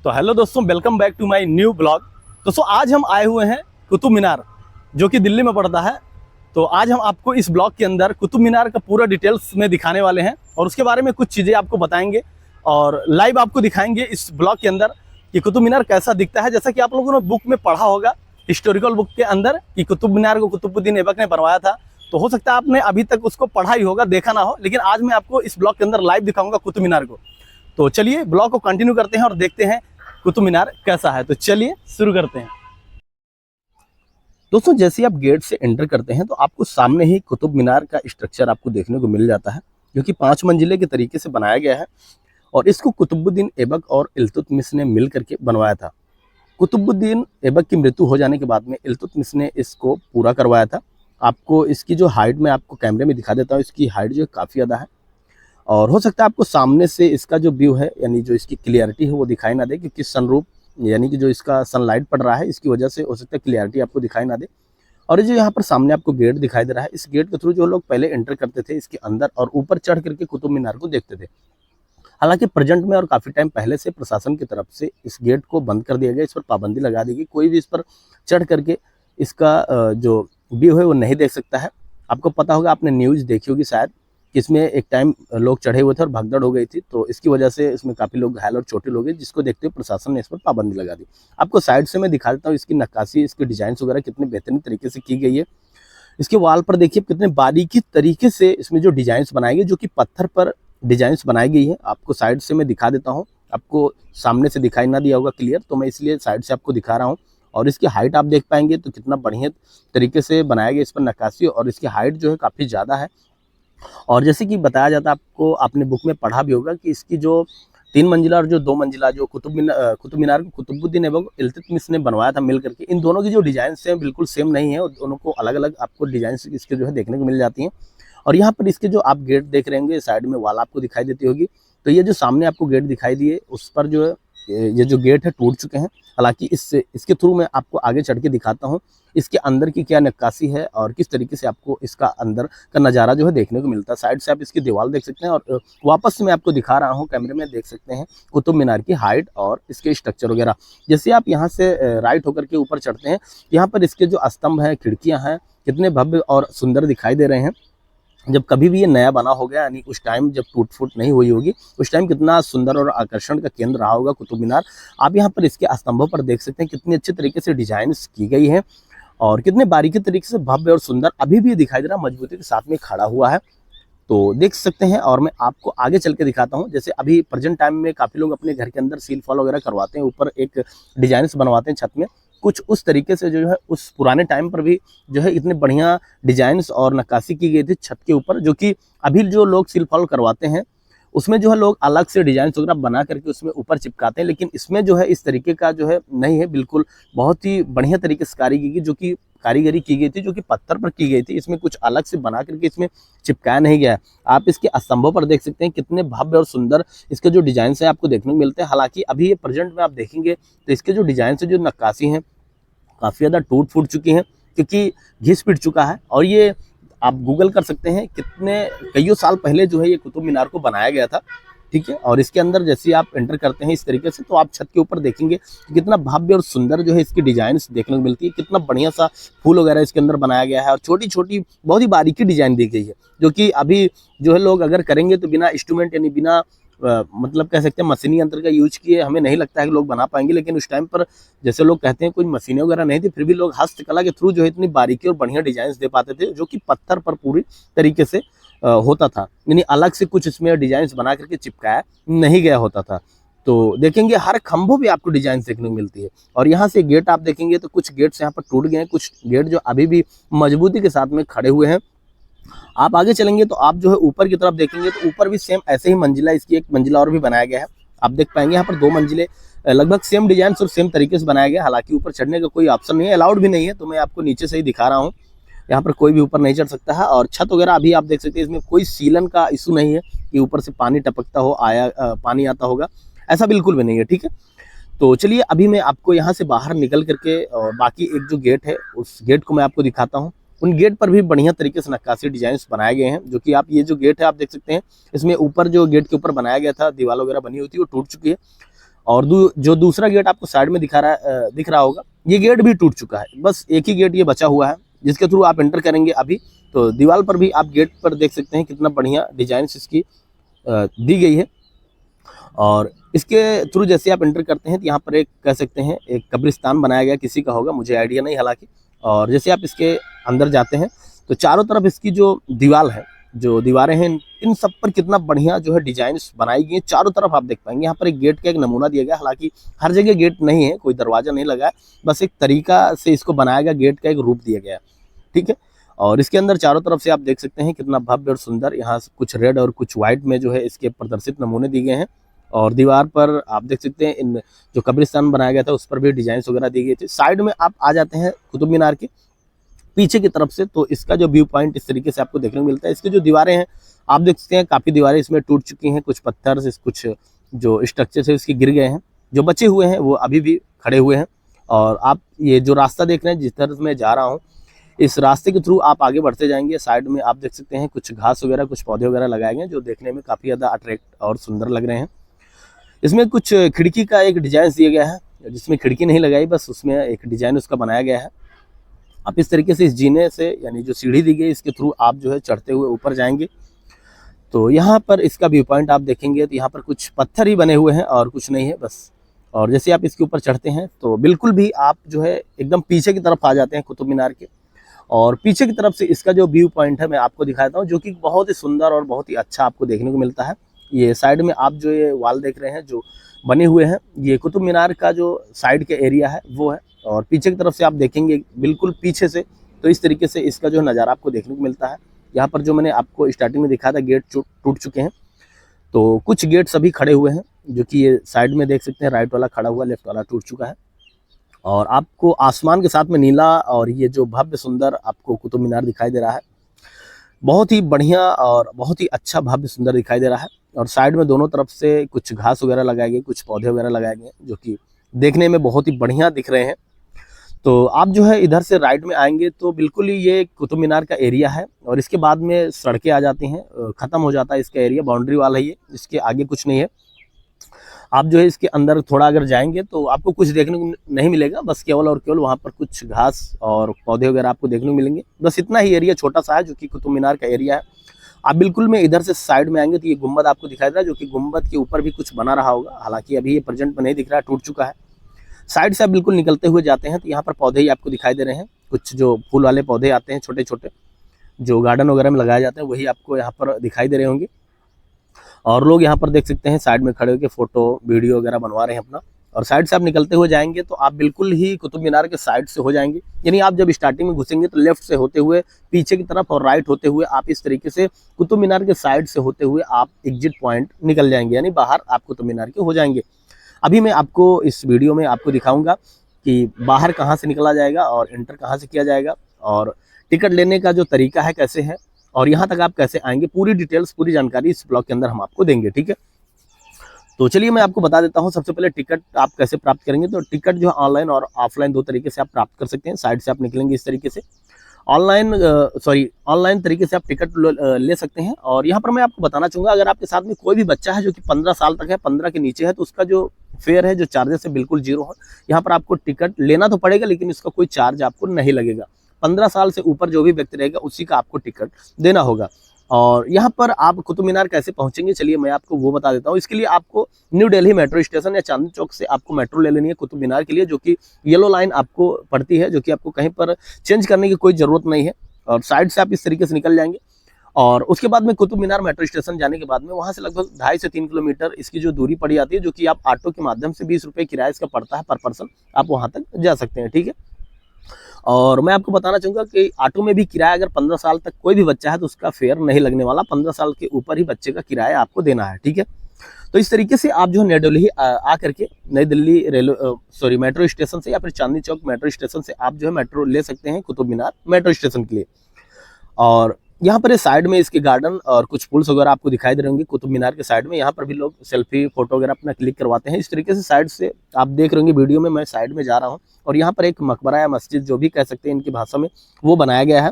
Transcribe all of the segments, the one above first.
तो हेलो दोस्तों, welcome back to my new blog. दोस्तों आज हम आए हुए हैं कुतुब मीनार, जो कि दिल्ली में पड़ता है। तो आज हम आपको इस ब्लॉग के अंदर कुतुब मीनार का पूरा डिटेल्स में दिखाने वाले हैं और उसके बारे में कुछ चीज़ें आपको बताएंगे और लाइव आपको दिखाएंगे इस ब्लॉग के अंदर कि कुतुब मीनार कैसा दिखता है। जैसा कि आप लोगों ने बुक में पढ़ा होगा, हिस्टोरिकल बुक के अंदर, कि कुतुब मीनार को कुतुबुद्दीन ऐबक ने बनवाया था। तो हो सकता है आपने अभी तक उसको पढ़ा ही होगा, देखा ना हो, लेकिन आज मैं आपको इस ब्लॉग के अंदर लाइव दिखाऊंगा कुतुब मीनार को। तो चलिए ब्लॉग को कंटिन्यू करते हैं और देखते हैं कुतुब मीनार कैसा है। तो चलिए शुरू करते हैं। दोस्तों जैसे ही आप गेट से एंटर करते हैं तो आपको सामने ही कुतुब मीनार का स्ट्रक्चर आपको देखने को मिल जाता है, जो कि 5 मंजिले के तरीके से बनाया गया है और इसको कुतुबुद्दीन ऐबक और इल्तुतमिश ने मिल करके बनवाया था। कुतुबुद्दीन ऐबक की मृत्यु हो जाने के बाद में इल्तुतमिश ने इसको पूरा करवाया था। आपको इसकी जो हाइट मैं आपको कैमरे में दिखा देता हूँ, इसकी हाइट जो है काफ़ी ज़्यादा है और हो सकता है आपको सामने से इसका जो व्यू है, यानी जो इसकी क्लियरिटी है वो दिखाई ना दे, क्योंकि सनरूफ यानी कि जो इसका सनलाइट पड़ रहा है इसकी वजह से हो सकता है क्लियरिटी आपको दिखाई ना दे। और ये जो यहाँ पर सामने आपको गेट दिखाई दे रहा है, इस गेट के थ्रू जो लोग पहले एंटर करते थे इसके अंदर और ऊपर चढ़ करके कुतुब मीनार को देखते थे। हालांकि प्रेजेंट में और काफ़ी टाइम पहले से प्रशासन की तरफ से इस गेट को बंद कर दिया गया, इस पर पाबंदी लगा दी गई, कोई भी इस पर चढ़ करके इसका जो व्यू है वो नहीं देख सकता है। आपको पता होगा, आपने न्यूज़ देखी होगी शायद, इसमें एक टाइम लोग चढ़े हुए थे और भगदड़ हो गई थी, तो इसकी वजह से इसमें काफ़ी लोग घायल और चोटिल हो गए, जिसको देखते हुए प्रशासन ने इस पर पाबंदी लगा दी। आपको साइड से मैं दिखा देता हूँ इसकी नक्काशी, इसके डिजाइन वगैरह कितने बेहतरीन तरीके से की गई है। इसके वॉल पर देखिए कितने बारीकी तरीके से इसमें जो डिजाइन्स बनाए गए, जो कि पत्थर पर डिजाइन्स बनाई गई है। आपको साइड से मैं दिखा देता हूँ, आपको सामने से दिखाई ना दिया होगा क्लियर, तो मैं इसलिए साइड से आपको दिखा रहा हूँ। और इसकी हाइट आप देख पाएंगे तो कितना बढ़िया तरीके से बनाया गया इस पर नक्काशी, और इसकी हाइट जो है काफ़ी ज़्यादा है। और जैसे कि बताया जाता है, आपको आपने बुक में पढ़ा भी होगा कि इसकी जो 3 मंजिला और जो 2 मंजिला जो कुतुब मीनार को कुतुबुद्दीन ऐबक इल्तुतमिश ने बनवाया था मिल करके, इन दोनों की जो डिजाइन हैं बिल्कुल सेम नहीं है और दोनों को अलग अलग आपको डिजाइन इसके जो है देखने को मिल जाती हैं। और यहाँ पर इसके जो आप गेट देख रहे होंगे, साइड में वॉल आपको दिखाई देती होगी, तो ये जो सामने आपको गेट दिखाई दिए उस पर जो है ये जो गेट है टूट चुके हैं। हालांकि इसके थ्रू मैं आपको आगे चढ़ के दिखाता हूँ इसके अंदर की क्या नक्काशी है और किस तरीके से आपको इसका अंदर का नज़ारा जो है देखने को मिलता है। साइड से आप इसकी दीवार देख सकते हैं और वापस से मैं आपको दिखा रहा हूँ, कैमरे में देख सकते हैं कुतुब मीनार की हाइट और इसके स्ट्रक्चर वगैरह। जैसे आप यहाँ से राइट होकर के ऊपर चढ़ते हैं, यहाँ पर इसके जो स्तंभ हैं, खिड़कियाँ हैं, कितने भव्य और सुंदर दिखाई दे रहे हैं। जब कभी भी ये नया बना होगा, यानी उस टाइम जब टूट फूट नहीं हुई होगी, उस टाइम कितना सुंदर और आकर्षण का केंद्र रहा होगा कुतुब मीनार। आप यहाँ पर इसके स्तंभों पर देख सकते हैं कितनी अच्छे तरीके से डिजाइन की गई है और कितने बारीकी तरीके से भव्य और सुंदर अभी भी दिखाई दे रहा, मजबूती के साथ में खड़ा हुआ है, तो देख सकते हैं। और मैं आपको आगे चल के दिखाता हूँ। जैसे अभी प्रेजेंट टाइम में काफ़ी लोग अपने घर के अंदर सील फॉल वगैरह करवाते हैं, ऊपर एक डिजाइन बनवाते हैं छत में, कुछ उस तरीके से जो है उस पुराने टाइम पर भी जो है इतने बढ़िया डिजाइन्स और नक्काशी की गई थी छत के ऊपर, जो कि अभी जो लोग सील फॉल करवाते हैं उसमें जो है लोग अलग से डिजाइन वगैरह बना करके उसमें ऊपर चिपकाते हैं, लेकिन इसमें जो है इस तरीके का जो है नहीं है, बिल्कुल बहुत ही बढ़िया तरीके से कारीगरी की गई थी, जो कि पत्थर पर की गई थी। इसमें कुछ अलग से बना करके इसमें चिपकाया नहीं गया है। आप इसके स्तंभों पर देख सकते हैं कितने भव्य और सुंदर इसके जो डिजाइन है आपको देखने को मिलते हैं। हालांकि अभी ये प्रेजेंट में आप देखेंगे तो इसके जो डिजाइन है, जो नक्काशी हैं, काफ़ी ज़्यादा टूट फूट चुकी हैं, क्योंकि घिस पिट चुका है। और ये आप गूगल कर सकते हैं कईयों साल पहले जो है ये कुतुब मीनार को बनाया गया था, ठीक है। और इसके अंदर जैसे आप एंटर करते हैं इस तरीके से, तो आप छत के ऊपर देखेंगे कि कितना भव्य और सुंदर जो है इसकी डिजाइन देखने को मिलती है, कितना बढ़िया सा फूल वगैरह इसके अंदर बनाया गया है और छोटी छोटी बहुत ही बारीकी डिजाइन दी गई है, जो कि अभी जो है लोग अगर करेंगे तो बिना इंस्ट्रूमेंट यानी बिना मतलब कह सकते हैं मशीनी यंत्र का यूज किए हमें नहीं लगता है कि लोग बना पाएंगे। लेकिन उस टाइम पर जैसे लोग कहते हैं कोई मशीनें वगैरह नहीं थी, फिर भी लोग हस्तकला के थ्रू जो है इतनी बारीकी और बढ़िया डिजाइन दे पाते थे, जो कि पत्थर पर पूरी तरीके से होता था, यानी अलग से कुछ इसमें डिजाइन बना करके चिपकाया नहीं गया होता था। तो देखेंगे हर खंभों पे आपको डिजाइन देखने को मिलती है। और यहाँ से गेट आप देखेंगे तो कुछ गेट्स यहाँ पर टूट गए हैं, कुछ गेट जो अभी भी मजबूती के साथ में खड़े हुए हैं। आप आगे चलेंगे तो आप जो है ऊपर की तरफ देखेंगे तो ऊपर भी सेम ऐसे ही मंजिला, इसकी एक मंजिला और भी बनाया गया है। आप देख पाएंगे यहाँ पर 2 मंजिले लगभग सेम डिजाइन और सेम तरीके से बनाया गया। हालांकि ऊपर चढ़ने का कोई ऑप्शन नहीं है, अलाउड भी नहीं है, तो मैं आपको नीचे से ही दिखा रहा हूँ। यहाँ पर कोई भी ऊपर नहीं चढ़ सकता है। और छत वगैरह अभी आप देख सकते हैं, इसमें कोई सीलन का इशू नहीं है कि ऊपर से पानी टपकता हो, पानी आता होगा, ऐसा बिल्कुल भी नहीं है, ठीक है। तो चलिए अभी मैं आपको यहाँ से बाहर निकल करके और बाकी एक जो गेट है उस गेट को मैं आपको दिखाता हूँ। उन गेट पर भी बढ़िया तरीके से नक्काशी डिजाइन बनाए गए हैं, जो कि आप ये जो गेट है आप देख सकते हैं, इसमें ऊपर जो गेट के ऊपर बनाया गया था दीवार वगैरह बनी हुई थी वो टूट चुकी है। और जो दूसरा गेट आपको साइड में दिख रहा होगा, ये गेट भी टूट चुका है। बस एक ही गेट ये बचा हुआ है जिसके थ्रू आप एंटर करेंगे अभी। तो दीवार पर भी आप गेट पर देख सकते हैं कितना बढ़िया डिजाइन इसकी दी गई है। और इसके थ्रू जैसे आप एंटर करते हैं तो यहाँ पर एक कह सकते हैं एक कब्रिस्तान बनाया गया, किसी का होगा, मुझे आइडिया नहीं हालांकि। और जैसे आप इसके अंदर जाते हैं तो चारों तरफ इसकी जो दीवारें हैं, इन सब पर कितना बढ़िया जो है डिजाइन बनाई गई है। चारों तरफ आप देख पाएंगे। यहाँ पर एक गेट का एक नमूना दिया गया, हालांकि हर जगह गेट नहीं है, कोई दरवाजा नहीं लगा है, बस एक तरीका से इसको बनाया गया, गेट का एक रूप दिया गया है, ठीक है। और इसके अंदर चारों तरफ से आप देख सकते हैं कितना भव्य और सुंदर, यहाँ कुछ रेड और कुछ व्हाइट में जो है इसके प्रदर्शित नमूने दिए गए हैं। और दीवार पर आप देख सकते हैं इन जो कब्रिस्तान बनाया गया था उस पर भी डिजाइन वगैरह दी गई थी। साइड में आप आ जाते हैं कुतुब मीनार के पीछे की तरफ से, तो इसका जो व्यू पॉइंट इस तरीके से आपको देखने को मिलता है। इसकी जो दीवारें हैं आप देख सकते हैं, काफ़ी दीवारें इसमें टूट चुकी हैं, कुछ पत्थर से कुछ जो स्ट्रक्चर है इसके गिर गए हैं, जो बचे हुए हैं वो अभी भी खड़े हुए हैं। और आप ये जो रास्ता देख रहे हैं, जिस तरफ मैं जा रहा हूँ, इस रास्ते के थ्रू आप आगे बढ़ते जाएंगे। साइड में आप देख सकते हैं कुछ घास वगैरह, कुछ पौधे वगैरह लगाए गए जो देखने में काफ़ी ज़्यादा अट्रैक्ट और सुंदर लग रहे हैं। इसमें कुछ खिड़की का एक डिजाइन दिया गया है, जिसमें खिड़की नहीं लगाई, बस उसमें एक डिजाइन उसका बनाया गया है। आप इस तरीके से इस जीने से, यानी जो सीढ़ी दी गई इसके थ्रू आप जो है चढ़ते हुए ऊपर जाएंगे। तो यहाँ पर इसका व्यू पॉइंट आप देखेंगे तो यहाँ पर कुछ पत्थर ही बने हुए हैं और कुछ नहीं है बस। और जैसे आप इसके ऊपर चढ़ते हैं तो बिल्कुल भी आप जो है एकदम पीछे की तरफ आ जाते हैं कुतुब मीनार के। और पीछे की तरफ से इसका जो व्यू पॉइंट है मैं आपको दिखाता हूँ, जो कि बहुत ही सुंदर और बहुत ही अच्छा आपको देखने को मिलता है। ये साइड में आप जो ये वाल देख रहे हैं जो बने हुए हैं, ये कुतुब मीनार का जो साइड के एरिया है वो है। और पीछे की तरफ से आप देखेंगे बिल्कुल पीछे से, तो इस तरीके से इसका जो नज़ारा आपको देखने को मिलता है। यहाँ पर जो मैंने आपको स्टार्टिंग में दिखाया था गेट टूट चुके हैं, तो कुछ गेट सभी खड़े हुए हैं, जो कि ये साइड में देख सकते हैं, राइट वाला खड़ा हुआ, लेफ्ट वाला टूट चुका है। और आपको आसमान के साथ में नीला और ये जो भव्य सुंदर आपको कुतुब मीनार दिखाई दे रहा है, बहुत ही बढ़िया और बहुत ही अच्छा भव्य सुंदर दिखाई दे रहा है। और साइड में दोनों तरफ से कुछ घास वगैरह लगाए गए, कुछ पौधे वगैरह लगाए गए, जो कि देखने में बहुत ही बढ़िया दिख रहे हैं। तो आप जो है इधर से राइट में आएंगे तो बिल्कुल ही ये कुतुब मीनार का एरिया है। और इसके बाद में सड़कें आ जाती हैं, ख़त्म हो जाता है इसका एरिया, बाउंड्री वाला है ये, इसके आगे कुछ नहीं है। आप जो है इसके अंदर थोड़ा अगर जाएंगे तो आपको कुछ देखने को नहीं मिलेगा, बस केवल और केवल वहाँ पर कुछ घास और पौधे वगैरह आपको देखने को मिलेंगे। बस इतना ही एरिया छोटा सा है जो कि कुतुब मीनार का एरिया है। आप बिल्कुल में इधर से साइड में आएंगे तो ये गुम्बद आपको दिखाई दे रहा है, जो कि गुम्बद के ऊपर भी कुछ बना रहा होगा, हालांकि अभी ये प्रेजेंट में नहीं दिख रहा है, टूट चुका है। साइड से आप बिल्कुल निकलते हुए जाते हैं तो यहाँ पर पौधे ही आपको दिखाई दे रहे हैं, कुछ जो फूल वाले पौधे आते हैं छोटे छोटे, जो गार्डन वगैरह में लगाए जाते हैं, वही आपको यहाँ पर दिखाई दे रहे होंगे। और लोग यहाँ पर देख सकते हैं साइड में खड़े होकर फोटो वीडियो वगैरह बनवा रहे हैं अपना। और साइड से आप निकलते हुए जाएंगे तो आप बिल्कुल ही कुतुब मीनार के साइड से हो जाएंगे, यानी आप जब स्टार्टिंग में घुसेंगे तो लेफ्ट से होते हुए पीछे की तरफ और राइट होते हुए आप इस तरीके से कुतुब मीनार के साइड से होते हुए आप एग्जिट पॉइंट निकल जाएंगे, यानी बाहर आप कुतुब मीनार के हो जाएंगे। अभी मैं आपको इस वीडियो में आपको दिखाऊंगा कि बाहर कहाँ से निकला जाएगा और एंटर कहाँ से किया जाएगा, और टिकट लेने का जो तरीका है कैसे है, और यहाँ तक आप कैसे आएंगे, पूरी डिटेल्स पूरी जानकारी इस ब्लॉग के अंदर हम आपको देंगे, ठीक है। तो चलिए मैं आपको बता देता हूँ सबसे पहले टिकट आप कैसे प्राप्त करेंगे। तो टिकट जो है ऑनलाइन और ऑफलाइन दो तरीके से आप प्राप्त कर सकते हैं। साइड से आप निकलेंगे इस तरीके से, ऑनलाइन तरीके से आप टिकट ले सकते हैं। और यहाँ पर मैं आपको बताना चाहूँगा, अगर आपके साथ में कोई भी बच्चा है जो कि 15 साल तक है, 15 के नीचे है, तो उसका जो फेयर है, जो चार्जेस है, बिल्कुल जीरो है। यहाँ पर आपको टिकट लेना तो पड़ेगा लेकिन इसका कोई चार्ज आपको नहीं लगेगा। 15 साल से ऊपर जो भी व्यक्ति रहेगा उसी का आपको टिकट देना होगा। और यहाँ पर आप कुतुब मीनार कैसे पहुंचेंगे, चलिए मैं आपको वो बता देता हूँ। इसके लिए आपको न्यू दिल्ली मेट्रो स्टेशन या चांदनी चौक से आपको मेट्रो ले लेनी है कुतुब मीनार के लिए, जो कि येलो लाइन आपको पड़ती है, जो कि आपको कहीं पर चेंज करने की कोई ज़रूरत नहीं है। और साइड से आप इस तरीके से निकल जाएंगे। और उसके बाद में कुतुब मीनार मेट्रो स्टेशन जाने के बाद में वहाँ से लगभग 2.5 से 3 किलोमीटर इसकी जो दूरी पड़ी जाती है, जो कि आप ऑटो के माध्यम से 20 रुपये किराया इसका पड़ता है पर पर्सन, आप वहाँ तक जा सकते हैं, ठीक है। और मैं आपको बताना चाहूँगा कि ऑटो में भी किराया अगर 15 साल तक कोई भी बच्चा है तो उसका फेयर नहीं लगने वाला, 15 साल के ऊपर ही बच्चे का किराया आपको देना है, ठीक है। तो इस तरीके से आप जो है नई दिल्ली आ करके नई दिल्ली मेट्रो स्टेशन से या फिर चांदनी चौक मेट्रो स्टेशन से आप जो है मेट्रो ले सकते हैं कुतुब मीनार मेट्रो स्टेशन के लिए। और यहाँ पर साइड में इसके गार्डन और कुछ पुल्स वगैरह आपको दिखाई दे रहे होंगे कुतुब मीनार के साइड में, यहाँ पर भी लोग सेल्फी फोटो वगैरह अपना क्लिक करवाते हैं। इस तरीके से साइड से आप देख रहे होंगे वीडियो में, मैं साइड में जा रहा हूँ। और यहाँ पर एक मकबरा या मस्जिद जो भी कह सकते हैं इनकी भाषा में, वो बनाया गया है।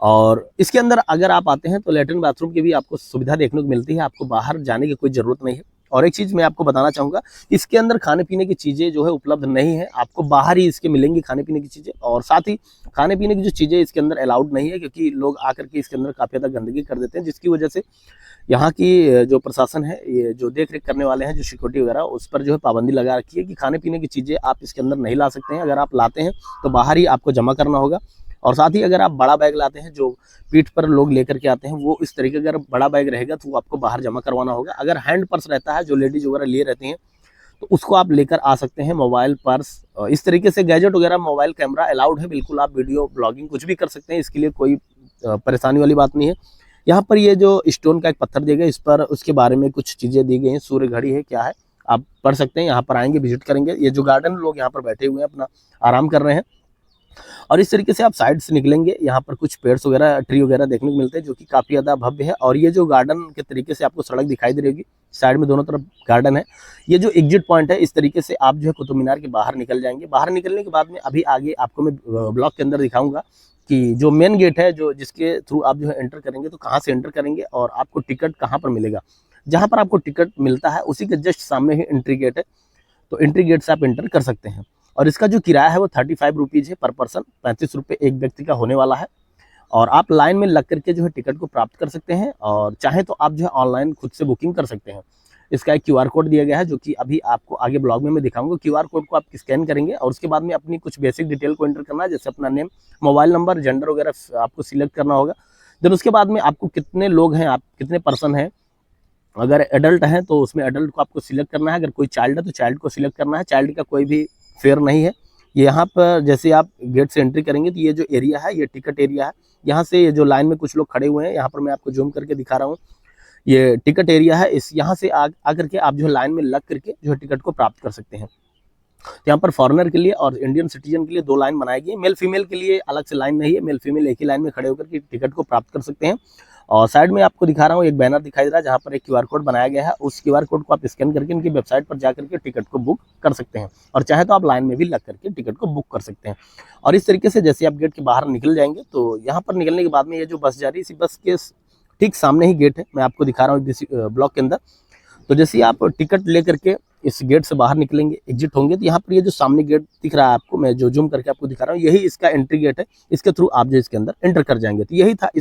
और इसके अंदर अगर आप आते हैं तो लेटरिन बाथरूम की भी आपको सुविधा देखने को मिलती है, आपको बाहर जाने की कोई ज़रूरत नहीं है। और एक चीज़ मैं आपको बताना चाहूँगा, इसके अंदर खाने पीने की चीज़ें जो है उपलब्ध नहीं है, आपको बाहर ही इसके मिलेंगी खाने पीने की चीज़ें। और साथ ही खाने पीने की जो चीज़ें इसके अंदर अलाउड नहीं है, क्योंकि लोग आकर के इसके अंदर काफ़ी ज़्यादा गंदगी कर देते हैं, जिसकी वजह से यहाँ की जो प्रशासन है, ये जो देख रेख करने वाले हैं, जो सिक्योरिटी वगैरह, उस पर जो है पाबंदी लगा रखी है कि खाने पीने की चीज़ें आप इसके अंदर नहीं ला सकते हैं। अगर आप लाते हैं तो बाहर ही आपको जमा करना होगा। और साथ ही अगर आप बड़ा बैग लाते हैं, जो पीठ पर लोग लेकर के आते हैं, वो इस तरीके का अगर बड़ा बैग रहेगा तो वो आपको बाहर जमा करवाना होगा। अगर हैंड पर्स रहता है, जो लेडीज वगैरह लिए रहती हैं, तो उसको आप लेकर आ सकते हैं। मोबाइल पर्स इस तरीके से गैजेट वगैरह, मोबाइल कैमरा अलाउड है, बिल्कुल आप वीडियो ब्लॉगिंग कुछ भी कर सकते हैं, इसके लिए कोई परेशानी वाली बात नहीं है। यहाँ पर ये जो स्टोन का एक पत्थर दिया गया, इस पर उसके बारे में कुछ चीज़ें दी गई हैं, सूर्य घड़ी है, क्या है, आप पढ़ सकते हैं। यहाँ पर आएंगे, विजिट करेंगे। ये जो गार्डन, लोग यहाँ पर बैठे हुए हैं, अपना आराम कर रहे हैं। और इस तरीके से आप साइड से निकलेंगे, यहाँ पर कुछ पेड्स वगैरह, ट्री वगैरह देखने को मिलते हैं, जो कि काफ़ी ज़्यादा भव्य है। और ये जो गार्डन के तरीके से आपको सड़क दिखाई दे रही होगी, साइड में दोनों तरफ गार्डन है। ये जो एग्जिट पॉइंट है, इस तरीके से आप जो है कुतुब मीनार के बाहर निकल जाएंगे। बाहर निकलने के बाद में अभी आगे आपको मैं ब्लॉग के अंदर दिखाऊंगा कि जो मेन गेट है, जो जिसके थ्रू आप जो है एंटर करेंगे, तो कहाँ से एंटर करेंगे और आपको टिकट कहाँ पर मिलेगा। जहाँ पर आपको टिकट मिलता है उसी के जस्ट सामने ही एंट्री गेट है, तो एंट्री गेट से आप एंटर कर सकते हैं। और इसका जो किराया है वो 35 रुपीज़ है पर पर्सन, 35 रुपये एक व्यक्ति का होने वाला है। और आप लाइन में लग करके जो है टिकट को प्राप्त कर सकते हैं, और चाहे तो आप जो है ऑनलाइन खुद से बुकिंग कर सकते हैं। इसका एक QR कोड दिया गया है, जो कि अभी आपको आगे ब्लॉग में मैं दिखाऊंगा। QR कोड को आप स्कैन करेंगे और उसके बाद में अपनी कुछ बेसिक डिटेल को एंटर करना है, जैसे अपना नेम, मोबाइल नंबर, जेंडर वगैरह आपको सिलेक्ट करना होगा। देन उसके बाद में आपको कितने लोग हैं, आप कितने पर्सन हैं, अगर एडल्ट हैं तो उसमें एडल्ट को आपको सिलेक्ट करना है, अगर कोई चाइल्ड है तो चाइल्ड को सिलेक्ट करना है। चाइल्ड का कोई भी फेयर नहीं है। यहाँ पर जैसे आप गेट से एंट्री करेंगे तो ये जो एरिया है, ये टिकट एरिया है। यहाँ से ये जो लाइन में कुछ लोग खड़े हुए हैं, यहाँ पर मैं आपको जूम करके दिखा रहा हूँ, ये टिकट एरिया है। इस यहाँ से आकर के आप जो है लाइन में लग करके जो है टिकट को प्राप्त कर सकते हैं। तो यहाँ पर फॉरेनर के लिए और इंडियन सिटीजन के लिए 2 लाइन बनाई गई है। मेल फीमेल के लिए अलग से लाइन नहीं है, मेल फीमेल एक ही लाइन में खड़े होकर के टिकट को प्राप्त कर सकते हैं। और साइड में आपको दिखा रहा हूँ, एक बैनर दिखाई दे रहा है, जहाँ पर एक QR कोड बनाया गया है। उस QR कोड को आप स्कैन करके इनकी वेबसाइट पर जा करके टिकट को बुक कर सकते हैं, और चाहे तो आप लाइन में भी लग करके टिकट को बुक कर सकते हैं। और इस तरीके से जैसे आप गेट के बाहर निकल जाएंगे, तो यहाँ पर निकलने के बाद में ये जो बस जा रही है, इसी बस के ठीक सामने ही गेट है, मैं आपको दिखा रहा हूँ ब्लॉक के अंदर। तो जैसे ही आप टिकट ले करके इस गेट से बाहर निकलेंगे, एग्जिट होंगे, तो यहाँ पर ये जो सामने गेट दिख रहा है आपको, मैं जो जूम करके आपको दिखा रहा हूँ, यही इसका एंट्री गेट है। इसके थ्रू आप जो इसके अंदर एंटर कर जाएंगे। तो यही था इस